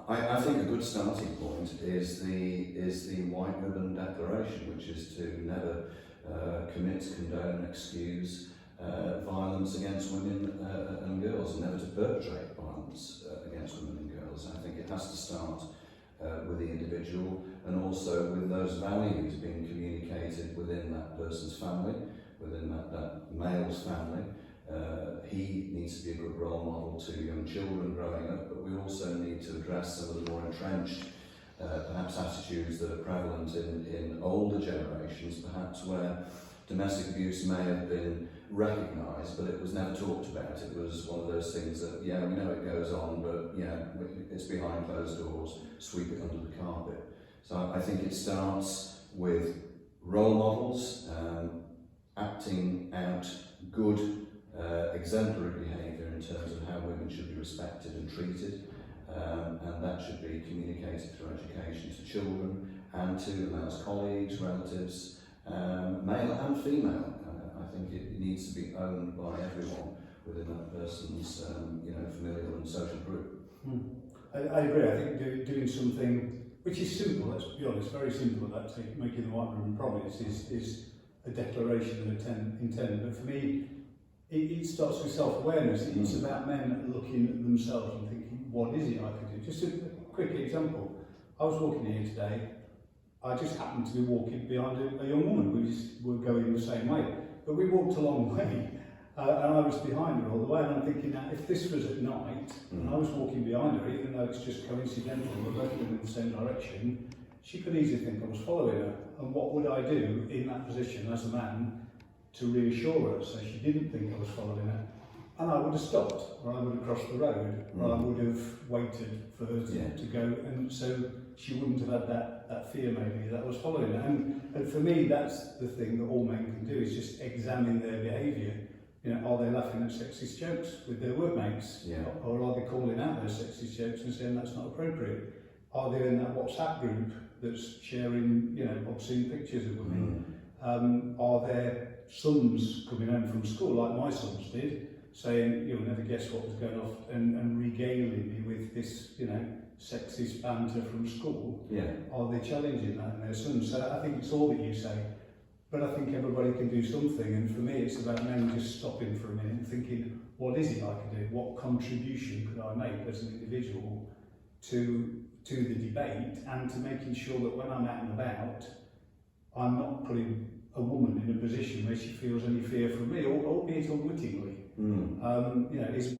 I think a good starting point is the White Ribbon Declaration, which is to never commit, condone, excuse violence against women and girls, and never to perpetrate violence against women and girls. I think it has to start with the individual, and also with those values being communicated within that person's family, within that male's family. He needs to be a good role model to young children growing up, but we also need to address some of the more entrenched perhaps attitudes that are prevalent in older generations, perhaps where domestic abuse may have been recognised, but it was never talked about. It was one of those things that, yeah, we know it goes on, but yeah, it's behind closed doors, sweep it under the carpet. So I think it starts with role models, acting out good exemplary behaviour in terms of how women should be respected and treated, and that should be communicated through education to children and to the male's colleagues, relatives, male and female. I think it needs to be owned by everyone within that person's familial and social group. I agree. I think doing something which is simple, let's be honest, very simple, that making the White Ribbon Promise is a declaration of intent. But for me, it starts with self-awareness. It's about men looking at themselves and thinking, what is it I can do? Just a quick example. I was walking here today. I just happened to be walking behind a young woman. We were going the same way. But we walked a long way, and I was behind her all the way. And I'm thinking, now, if this was at night, and I was walking behind her, even though it's just coincidental, we're both going in the same direction, she could easily think I was following her. And what would I do in that position as a man to reassure her so she didn't think I was following her? And I would have stopped, or I would have crossed the road, or I would have waited for her to go, and so she wouldn't have had that fear maybe that I was following her. And for me, that's the thing that all men can do, is just examine their behaviour. You know, are they laughing at sexist jokes with their workmates? Yeah. Or are they calling out those sexist jokes and saying that's not appropriate? Are they in that WhatsApp group that's sharing, obscene pictures of women? Are their sons coming home from school, like my sons did, saying, you'll never guess what was going off, and regaling me with this, sexist banter from school? Yeah. Are they challenging that in their sons? So I think it's all that you say, but I think everybody can do something, and for me it's about men just stopping for a minute and thinking, what is it I can do? What contribution could I make as an individual to the debate, and to making sure that when I'm out and about, I'm not putting a woman in a position where she feels any fear from me, albeit unwittingly.